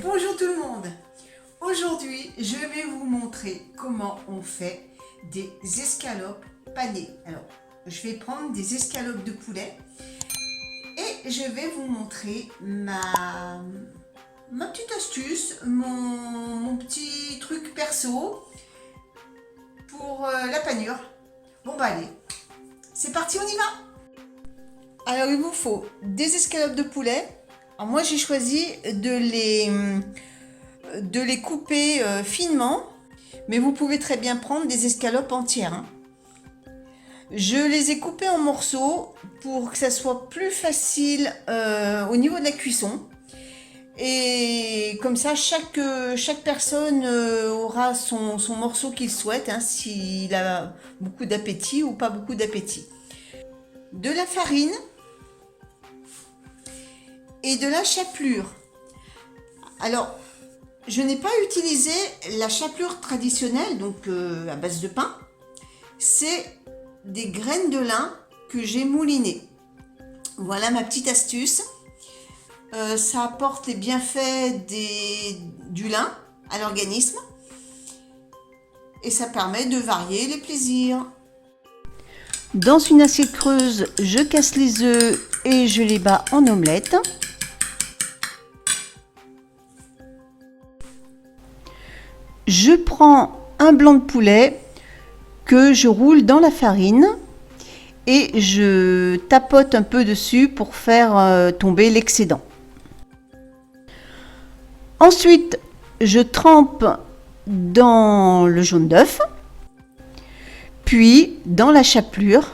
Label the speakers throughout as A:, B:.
A: Bonjour tout le monde. Aujourd'hui, je vais vous montrer comment on fait des escalopes panées. Alors, je vais prendre des escalopes de poulet et je vais vous montrer ma petite astuce, mon petit truc perso pour la panure. Bon bah allez, c'est parti, on y va. Alors il vous faut des escalopes de poulet. Alors moi j'ai choisi de les couper finement, mais vous pouvez très bien prendre des escalopes entières, hein. Je les ai coupées en morceaux pour que ça soit plus facile au niveau de la cuisson. Et comme ça, chaque personne aura son morceau qu'il souhaite, hein, s'il a beaucoup d'appétit ou pas beaucoup d'appétit. De la farine et de la chapelure. Alors, je n'ai pas utilisé la chapelure traditionnelle, donc à base de pain. C'est des graines de lin que j'ai moulinées. Voilà ma petite astuce. Ça apporte les bienfaits du lin à l'organisme et ça permet de varier les plaisirs. Dans une assiette creuse, je casse les œufs et je les bats en omelette. Je prends un blanc de poulet que je roule dans la farine et je tapote un peu dessus pour faire tomber l'excédent. Ensuite, je trempe dans le jaune d'œuf, puis dans la chapelure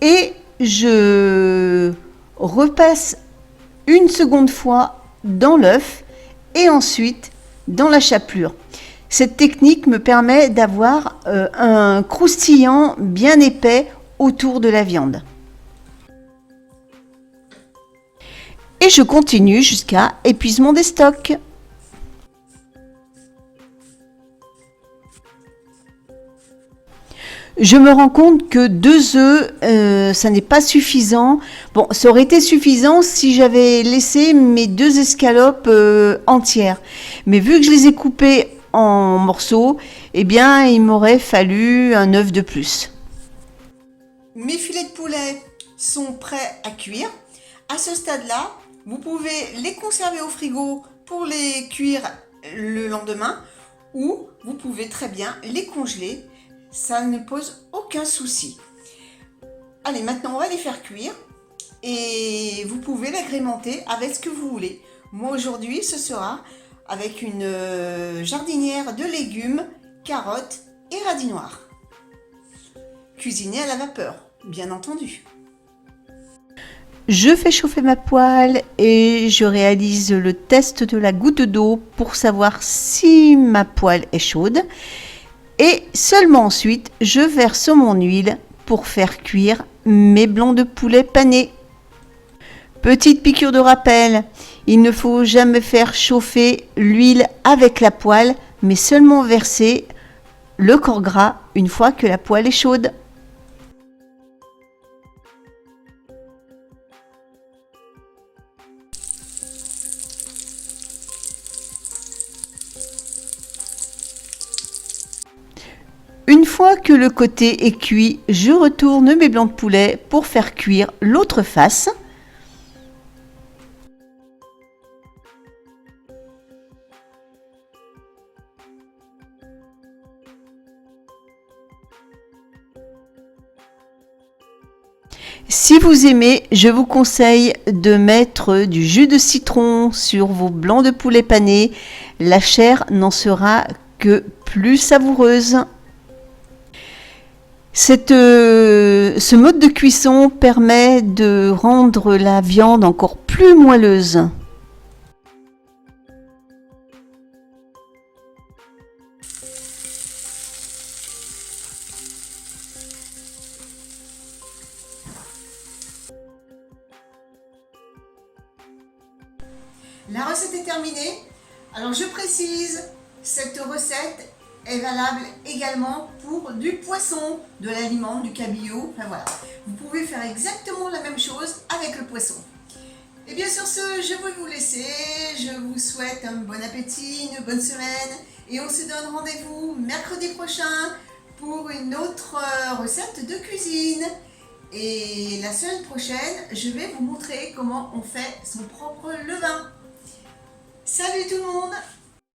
A: et je repasse une seconde fois dans l'œuf et ensuite dans la chapelure. Cette technique me permet d'avoir un croustillant bien épais autour de la viande. Et je continue jusqu'à épuisement des stocks. Je me rends compte que 2 œufs, ça n'est pas suffisant. Bon, ça aurait été suffisant si j'avais laissé mes 2 escalopes entières. Mais vu que je les ai coupées en morceaux, eh bien, il m'aurait fallu un œuf de plus. Mes filets de poulet sont prêts à cuire. À ce stade-là, vous pouvez les conserver au frigo pour les cuire le lendemain ou vous pouvez très bien les congeler. Ça ne pose aucun souci. Allez, maintenant on va les faire cuire et vous pouvez l'agrémenter avec ce que vous voulez. Moi aujourd'hui, ce sera avec une jardinière de légumes, carottes et radis noirs. Cuisiné à la vapeur, bien entendu. Je fais chauffer ma poêle et je réalise le test de la goutte d'eau pour savoir si ma poêle est chaude. Et seulement ensuite, je verse mon huile pour faire cuire mes blancs de poulet panés. Petite piqûre de rappel, il ne faut jamais faire chauffer l'huile avec la poêle, mais seulement verser le corps gras une fois que la poêle est chaude. Une fois que le côté est cuit, je retourne mes blancs de poulet pour faire cuire l'autre face. Si vous aimez, je vous conseille de mettre du jus de citron sur vos blancs de poulet panés. La chair n'en sera que plus savoureuse. Ce mode de cuisson permet de rendre la viande encore plus moelleuse. La recette est terminée. Alors je précise, cette recette est valable également pour du poisson, de l'aliment, du cabillaud, enfin voilà. Vous pouvez faire exactement la même chose avec le poisson. Et bien sur ce, je vais vous laisser, je vous vous souhaite un bon appétit, une bonne semaine et on se donne rendez-vous mercredi prochain pour une autre recette de cuisine. Et la semaine prochaine, je vais vous montrer comment on fait son propre levain. Salut tout le monde!